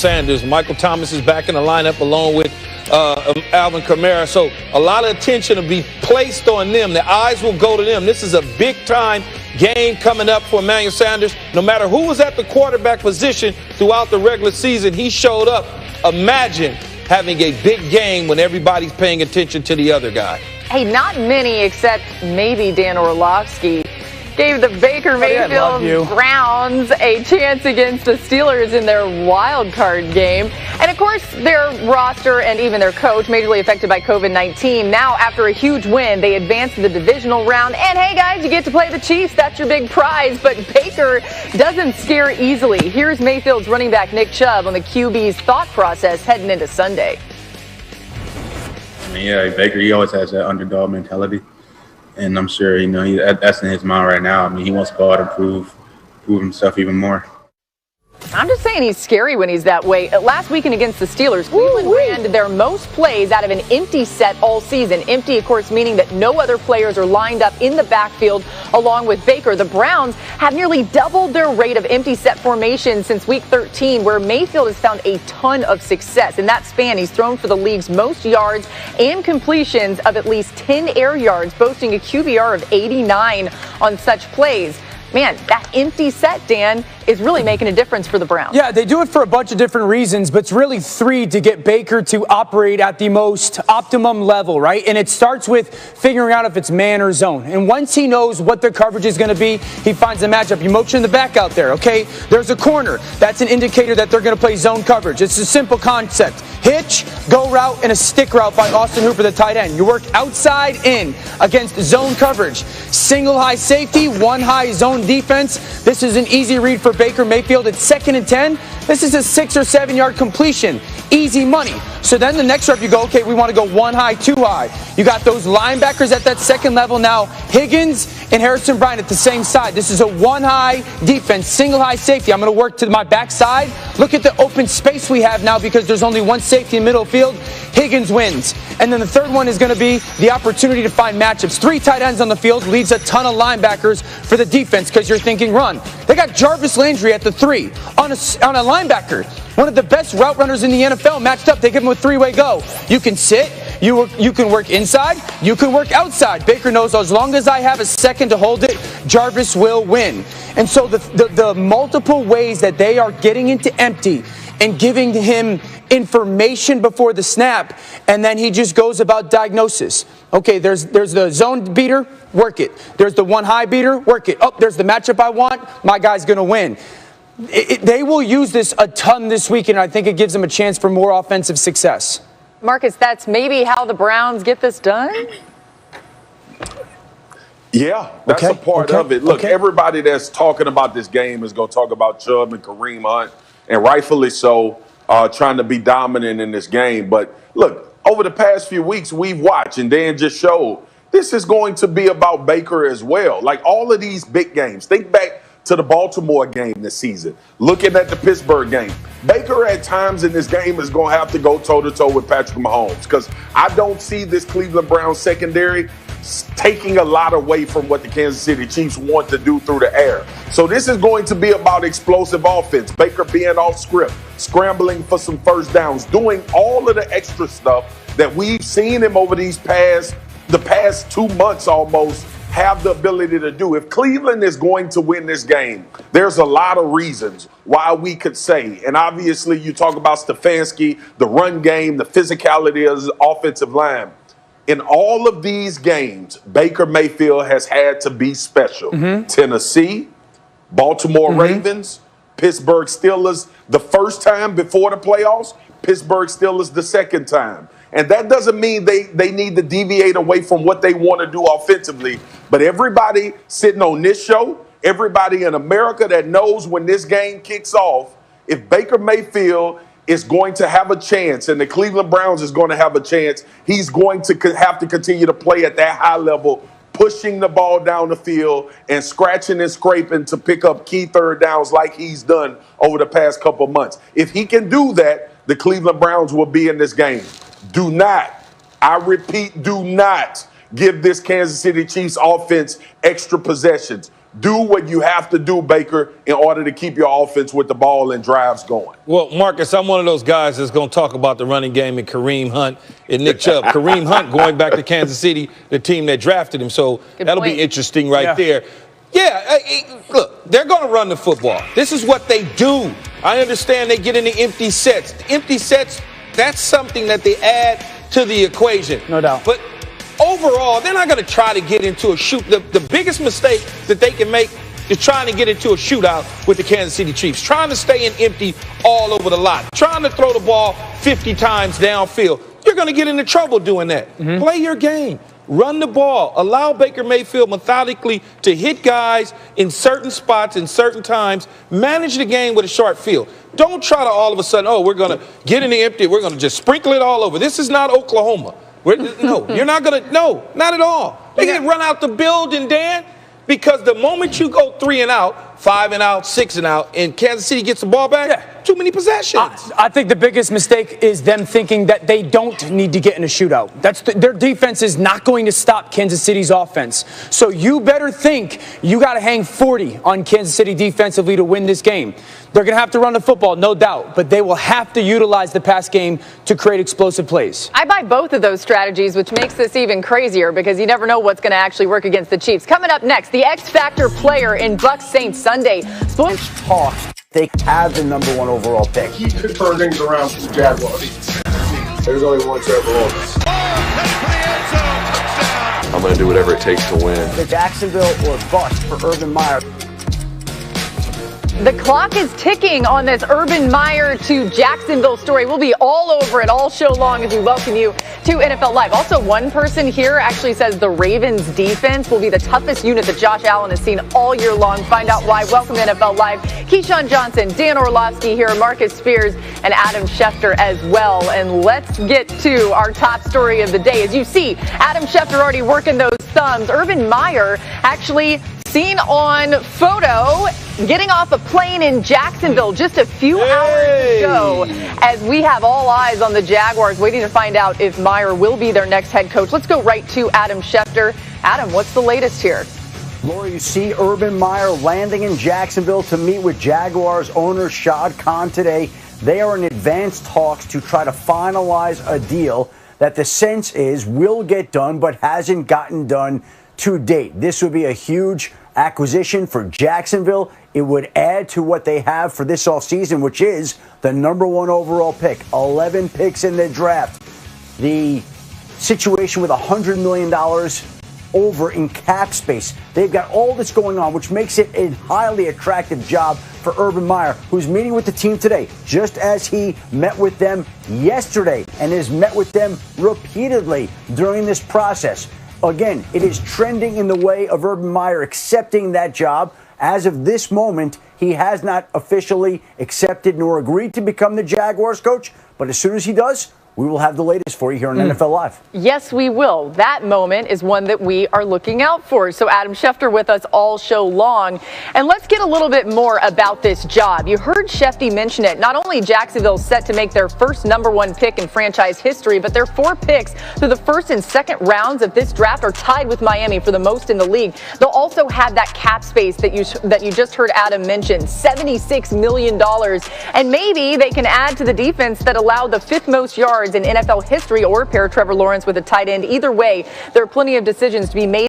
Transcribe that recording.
Sanders. Michael Thomas is back in the lineup along with Alvin Kamara. So a lot of attention will be placed on them. The eyes will go to them. This is a big-time game coming up for Emmanuel Sanders. No matter who was at the quarterback position throughout the regular season, he showed up. Imagine having a big game when everybody's paying attention to the other guy. Hey, not many except maybe Dan Orlovsky gave the Baker Mayfield Browns a chance against the Steelers in their wild card game. And, of course, their roster and even their coach majorly affected by COVID-19. Now, after a huge win, they advance to the divisional round. And, hey, guys, you get to play the Chiefs. That's your big prize. But Baker doesn't scare easily. Here's Mayfield's running back Nick Chubb on the QB's thought process heading into Sunday. Yeah, Baker, he always has that underdog mentality. And I'm sure, that's in his mind right now. I mean, he wants to go out and prove himself even more. I'm just saying he's scary when he's that way. Last weekend against the Steelers, Cleveland ran their most plays out of an empty set all season. Empty, of course, meaning that no other players are lined up in the backfield along with Baker. The Browns have nearly doubled their rate of empty set formation since week 13, where Mayfield has found a ton of success. In that span, he's thrown for the league's most yards and completions of at least 10 air yards, boasting a QBR of 89 on such plays. Man, that empty set, Dan, is really making a difference for the Browns. Yeah, they do it for a bunch of different reasons, but it's really three to get Baker to operate at the most optimum level, right? And it starts with figuring out if it's man or zone. And once he knows what the coverage is going to be, he finds the matchup. You motion the back out there, okay? There's a corner. That's an indicator that they're going to play zone coverage. It's a simple concept. Hitch, go route, and a stick route by Austin Hooper, the tight end. You work outside in against zone coverage. Single high safety, one high zone defense. This is an easy read for Baker Mayfield. It's 2nd and 10. This is a 6 or 7 yard completion. Easy money. So then the next rep you go, okay, we want to go one high, two high. You got those linebackers at that second level now. Higgins and Harrison Bryant at the same side. This is a one high defense, single high safety. I'm going to work to my backside. Look at the open space we have now because there's only one safety in middle field. Higgins wins. And then the third one is going to be the opportunity to find matchups. 3 tight ends on the field leaves a ton of linebackers for the defense because you're thinking run. They got Jarvis Landry at the 3 on a linebacker. One of the best route runners in the NFL matched up. They give him a 3-way go. You can sit, you can work inside, you can work outside. Baker knows as long as I have a second to hold it, Jarvis will win. And so the multiple ways that they are getting into empty and giving him information before the snap, and then he just goes about diagnosis. Okay, there's the zone beater, work it. There's the one high beater, work it. Oh, there's the matchup I want, my guy's going to win. They will use this a ton this weekend. I think it gives them a chance for more offensive success. Marcus, that's maybe how the Browns get this done? Yeah, that's a part of it. Look, everybody that's talking about this game is going to talk about Chubb and Kareem Hunt, and rightfully so, trying to be dominant in this game. But look, over the past few weeks, we've watched, and Dan just showed, this is going to be about Baker as well. Like all of these big games. Think back to the Baltimore game this season, looking at the Pittsburgh game. Baker at times in this game is going to have to go toe-to-toe with Patrick Mahomes because I don't see this Cleveland Browns secondary taking a lot away from what the Kansas City Chiefs want to do through the air. So this is going to be about explosive offense. Baker being off script, scrambling for some first downs, doing all of the extra stuff that we've seen him over the past 2 months almost have the ability to do. If Cleveland is going to win this game, there's a lot of reasons why we could say, and obviously you talk about Stefanski, the run game, the physicality of his offensive line. In all of these games, Baker Mayfield has had to be special. Tennessee, Baltimore Ravens, Pittsburgh Steelers the first time before the playoffs, Pittsburgh Steelers the second time. And that doesn't mean they need to deviate away from what they want to do offensively. But everybody sitting on this show, everybody in America that knows when this game kicks off, if Baker Mayfield is going to have a chance and the Cleveland Browns is going to have a chance, he's going to have to continue to play at that high level, pushing the ball down the field and scratching and scraping to pick up key third downs like he's done over the past couple months. If he can do that, the Cleveland Browns will be in this game. Do not, I repeat, do not give this Kansas City Chiefs offense extra possessions. do what you have to do, Baker, in order to keep your offense with the ball and drives going. Well, Marcus, I'm one of those guys that's going to talk about the running game and Kareem Hunt and Nick Chubb. Kareem Hunt going back to Kansas City, the team that drafted him. So that'll be interesting right there. Yeah, look, they're going to run the football. This is what they do. I understand they get into empty sets. Empty sets, that's something that they add to the equation. No doubt. But overall, they're not going to try to get into a shoot. The biggest mistake that they can make is trying to get into a shootout with the Kansas City Chiefs, trying to stay in empty all over the lot, trying to throw the ball 50 times downfield. You're going to get into trouble doing that. Play your game. Run the ball. Allow Baker Mayfield methodically to hit guys in certain spots in certain times. Manage the game with a short field. Don't try to all of a sudden, we're going to get in the empty. We're going to just sprinkle it all over. This is not Oklahoma. No, you're not going to. No, not at all. They get run out the building, Dan, because the moment you go 3 and out, 5 and out, 6 and out, and Kansas City gets the ball back, too many possessions. I think the biggest mistake is them thinking that they don't need to get in a shootout. Their defense is not going to stop Kansas City's offense. So you better think you got to hang 40 on Kansas City defensively to win this game. They're going to have to run the football, no doubt, but they will have to utilize the pass game to create explosive plays. I buy both of those strategies, which makes this even crazier because you never know what's going to actually work against the Chiefs. Coming up next, the X-Factor player in Bucs Saints Sunday. Talks. They have the #1 overall pick. He could turn things around for the Jaguars. There's only one Trevor Lawrence. I'm going to do whatever it takes to win. The Jacksonville or bust for Urban Meyer. The clock is ticking on this Urban Meyer to Jacksonville story. We'll be all over it all show long as we welcome you to NFL Live. Also, one person here actually says the Ravens defense will be the toughest unit that Josh Allen has seen all year long. Find out why. Welcome to NFL Live. Keyshawn Johnson, Dan Orlovsky here, Marcus Spears, and Adam Schefter as well. And let's get to our top story of the day. As you see, Adam Schefter already working those thumbs. Urban Meyer actually seen on photo getting off a plane in Jacksonville just a few hours ago, as we have all eyes on the Jaguars waiting to find out if Meyer will be their next head coach. Let's go right to Adam Schefter. Adam, what's the latest here? Laura, you see Urban Meyer landing in Jacksonville to meet with Jaguars owner Shad Khan today. They are in advanced talks to try to finalize a deal that the sense is will get done but hasn't gotten done to date. This would be a huge acquisition for Jacksonville. It would add to what they have for this offseason, which is the #1 overall pick, 11 picks in the draft. The situation with $100 million over in cap space. They've got all this going on, which makes it a highly attractive job for Urban Meyer, who's meeting with the team today, just as he met with them yesterday and has met with them repeatedly during this process. Again, it is trending in the way of Urban Meyer accepting that job. As of this moment, he has not officially accepted nor agreed to become the Jaguars coach. But as soon as he does, we will have the latest for you here on NFL Live. Yes, we will. That moment is one that we are looking out for. So Adam Schefter with us all show long. And let's get a little bit more about this job. You heard Shefty mention it. Not only Jacksonville set to make their first #1 pick in franchise history, but their 4 picks through the first and second rounds of this draft are tied with Miami for the most in the league. They'll also have that cap space that you just heard Adam mention, $76 million. And maybe they can add to the defense that allowed the 5th most yards in NFL history, or pair Trevor Lawrence with a tight end. Either way, there are plenty of decisions to be made